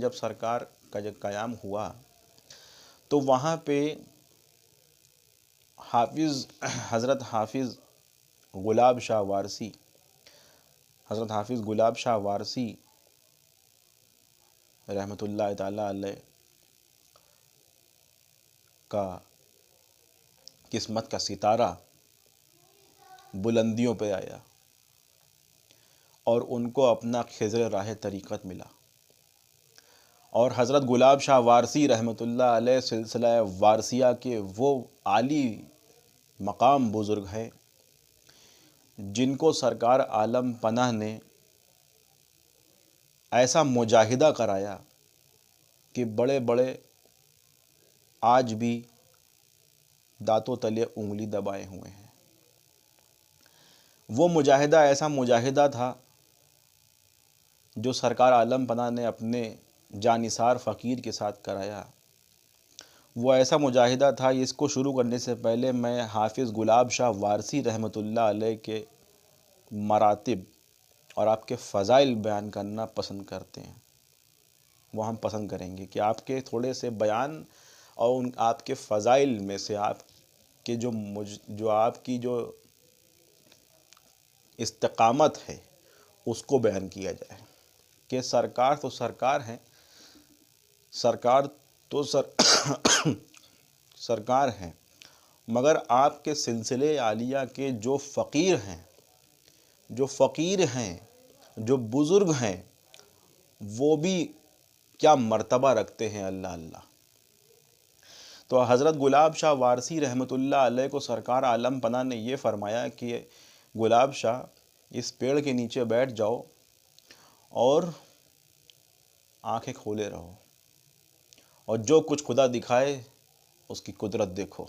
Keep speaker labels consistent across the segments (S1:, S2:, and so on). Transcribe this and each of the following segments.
S1: जब सरकार का जब क़याम हुआ तो वहाँ पे हज़रत हाफिज़ गुलाब शाह वारसी रहमतुल्लाह ताला अलैह का किस्मत का सितारा बुलंदियों पे आया और उनको अपना खिज़र राह तरीक़त मिला। और हज़रत गुलाब शाह वारसी रहमतुल्लाह अलैह सिलसिला वारसिया के वो आली मकाम बुज़ुर्ग हैं जिनको सरकार आलम पनाह ने ऐसा मुजाहिदा कराया कि बड़े बड़े आज भी दांतों तले उंगली दबाए हुए हैं। वो मुजाहिदा ऐसा मुजाहिदा था जो सरकार आलम पनाह ने अपने जानिसार फ़कीर के साथ कराया। वो ऐसा मुजाहिदा था, इसको शुरू करने से पहले मैं हाफिज़ गुलाब शाह वारसी रहमतुल्लाह अलैह के मरातिब और आपके फ़ज़ाइल बयान करना पसंद करते हैं। वो हम पसंद करेंगे कि आपके थोड़े से बयान और उन आपके फ़ज़ाइल में से आपके जो आपकी जो इस्तिक़ामत है उसको बयान किया जाए कि सरकार तो सरकार है, सरकार तो सरकार है, मगर आपके सिलसिले आलिया के जो फ़कीर हैं, जो बुज़ुर्ग हैं, वो भी क्या मर्तबा रखते हैं। अल्लाह अल्लाह। तो हज़रत गुलाब शाह वारसी रहमतुल्लाह अलैह को सरकार आलम पनाह ने ये फ़रमाया कि गुलाब शाह, इस पेड़ के नीचे बैठ जाओ और आंखें खोले रहो और जो कुछ खुदा दिखाए उसकी कुदरत देखो।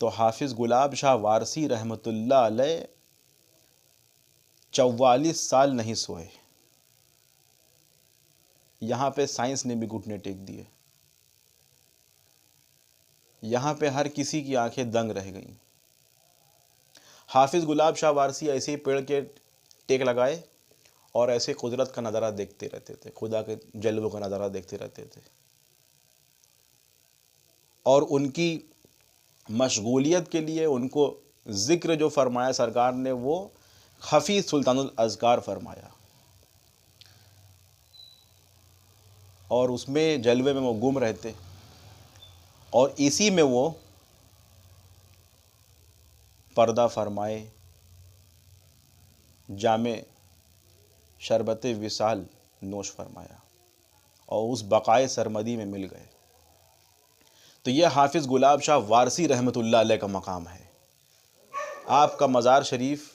S1: तो हाफिज़ गुलाब शाह वारसी रहमतुल्लाह अलैह 44 साल नहीं सोए। यहाँ पे साइंस ने भी घुटने टेक दिए। यहाँ पे हर किसी की आंखें दंग रह गईं। हाफिज़ गुलाब शाह वारसी ऐसे ही पेड़ के टेक लगाए और ऐसे कुदरत का नज़ारा देखते रहते थे, खुदा के जलवों का नज़ारा देखते रहते थे। और उनकी मशगूलियत के लिए उनको ज़िक्र जो फरमाया सरकार ने, वो हफ़ीज़ सुल्तानुल अज़कार फरमाया और उसमें जलवे में वो गुम रहते और इसी में वो पर्दा फरमाए जामे शरबत विसाल नोश फरमाया और उस बक़ाए सरमदी में मिल गए। तो ये हाफिज़ गुलाब शाह वारसी रहमतुल्लाह अलैह का मकाम है। आपका मज़ार शरीफ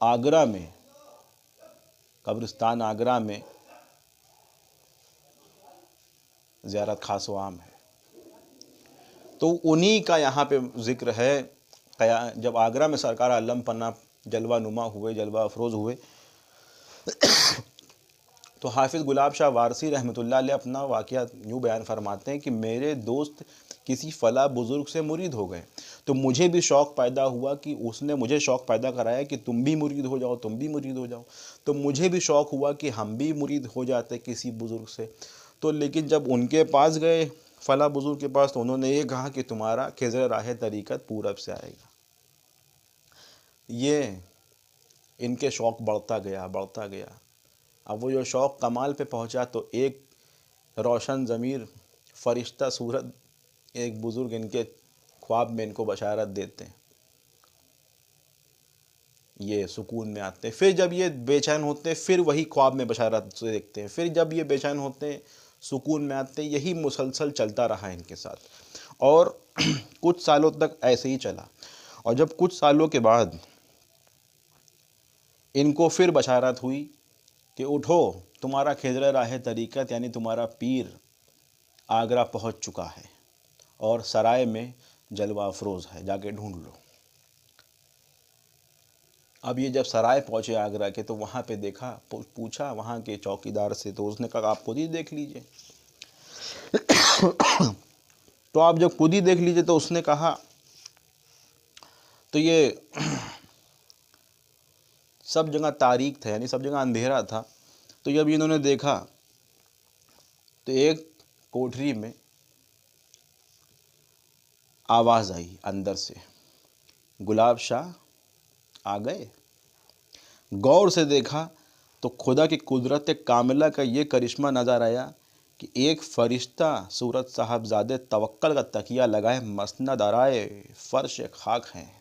S1: आगरा में, कब्रिस्तान आगरा में ज़ियारत खास व आम है। तो उन्हीं का यहाँ पे ज़िक्र है। जब आगरा में सरकार आलम पनाह जलवा नुमा हुए, जलवा अफरोज़ हुए, तो हाफिज़ गुलाब शाह वारसी रहमतुल्लाह अलैह अपना वाक़या यूँ बयान फरमाते हैं कि मेरे दोस्त किसी फ़ला बुज़ुर्ग से मुरीद हो गए तो मुझे भी शौक़ पैदा हुआ कि उसने मुझे शौक़ पैदा कराया कि तुम भी मुरीद हो जाओ, तुम भी मुरीद हो जाओ। तो मुझे भी शौक़ हुआ कि हम भी मुरीद हो जाते किसी बुज़ुर्ग से। तो लेकिन जब उनके पास गए, फ़ला बुज़ुर्ग के पास, तो उन्होंने ये कहा कि तुम्हारा खिज़र राह तरीक़त पूरब से आएगा। ये इनके शौक़ बढ़ता गया। अब वो जो शौक़ कमाल पे पहुँचा तो एक रोशन ज़मीर फ़रिश्ता सूरत एक बुज़ुर्ग इनके ख्वाब में इनको बशारत देते हैं। ये सुकून में आते हैं। फिर जब ये बेचैन होते हैं फिर वही ख्वाब में बशारत से देखते हैं। फिर जब ये बेचैन होते हैं सुकून में आते हैं। यही मुसलसल चलता रहा इनके साथ और कुछ सालों तक ऐसे ही चला। और जब कुछ सालों के बाद इनको फिर बशारत हुई कि उठो, तुम्हारा खिज़र राह तरीक़त यानी तुम्हारा पीर आगरा पहुँच चुका है और सराय में जलवा अफरोज़ है, जाके ढूंढ लो। अब ये जब सराय पहुँचे आगरा के तो वहाँ पे देखा, पूछा वहाँ के चौकीदार से, तो उसने कहा आप खुद ही देख लीजिए। तो आप जब खुद ही देख लीजिए तो उसने कहा, तो ये सब जगह तारीक था, यानी सब जगह अंधेरा था। तो जब इन्होंने देखा तो एक कोठरी में आवाज़ आई अंदर से, गुलाब शाह आ गए। गौर से देखा तो खुदा की कुदरत कामिला का ये करिश्मा नज़र आया कि एक फ़रिश्ता सूरत साहबजादे तवक्कल का तकिया लगाए मसनद आराए फ़र्श खाक हैं।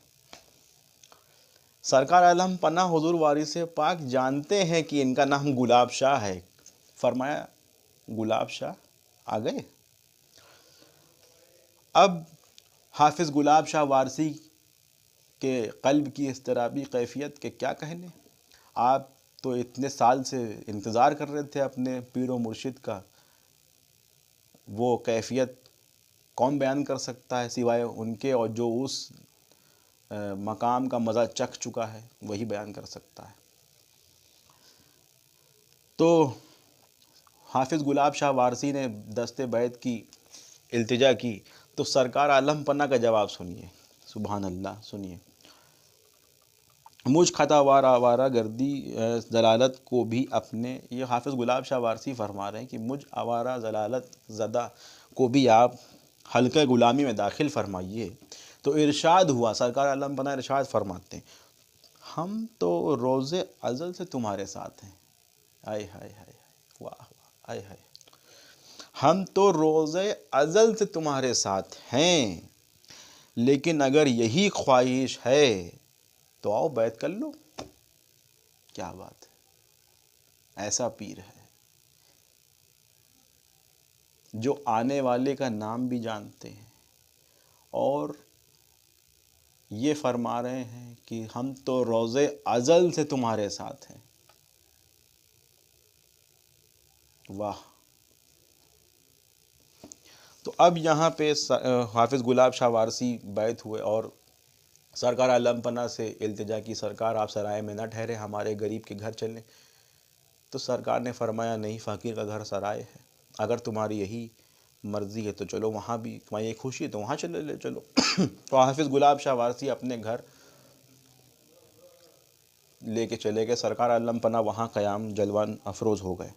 S1: सरकार आलम पन्ना हुजूर वारिस पाक जानते हैं कि इनका नाम गुलाब शाह है। फरमाया, गुलाब शाह आ गए। अब हाफिज़ गुलाब शाह वारसी के क़ल्ब की इज़्तिराबी कैफ़ियत के क्या कहने। आप तो इतने साल से इंतज़ार कर रहे थे अपने पीर व मुर्शिद का, वो कैफ़ियत कौन बयान कर सकता है सिवाय उनके, और जो उस मकाम का मज़ा चख चुका है वही बयान कर सकता है। तो हाफिज़ गुलाब शाह वारसी ने दस्ते बैत की इल्तिजा की तो सरकार आलम पन्ना का जवाब सुनिए। सुभान अल्लाह। सुनिए, मुझ खतावार आवारा गर्दी जलालत को भी अपने, ये हाफिज़ गुलाब शाह वारसी फरमा रहे हैं कि मुझ आवारा जलालत ज़दा को भी आप हल्के ग़ुलामी में दाखिल फरमाइए। तो इरशाद हुआ, सरकार आलम पन्ना इरशाद फरमाते हैं, हम तो रोज़े अज़ल से तुम्हारे साथ हैं। आय हाय हाय, वाह वाह, आय हाय। हम तो रोज़े अज़ल से तुम्हारे साथ हैं, लेकिन अगर यही ख्वाहिश है तो आओ बैत कर लो। क्या बात है, ऐसा पीर है जो आने वाले का नाम भी जानते हैं और ये फरमा रहे हैं कि हम तो रोज़े अज़ल से तुम्हारे साथ हैं। वाह। तो अब यहाँ पे हाफिज़ गुलाब शाह वारसी बैत हुए और सरकार आलम पन्ना से इल्तिजा की, सरकार आप सराय में न ठहरे, हमारे गरीब के घर चलें। तो सरकार ने फरमाया, नहीं, फ़कीर का घर सराय है, अगर तुम्हारी यही मर्ज़ी है तो चलो वहाँ भी, तुम्हारी ये खुशी है तो वहाँ चले ले चलो। तो हाफिज़ गुलाब शाह वारसी अपने घर लेके चले गए। सरकार आलम पन्ना वहाँ क़याम जलवान अफरोज़ हो गए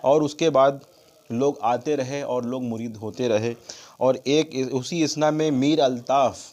S1: और उसके बाद लोग आते रहे और लोग मुरीद होते रहे। और एक उसी इसना में मीर अल्ताफ़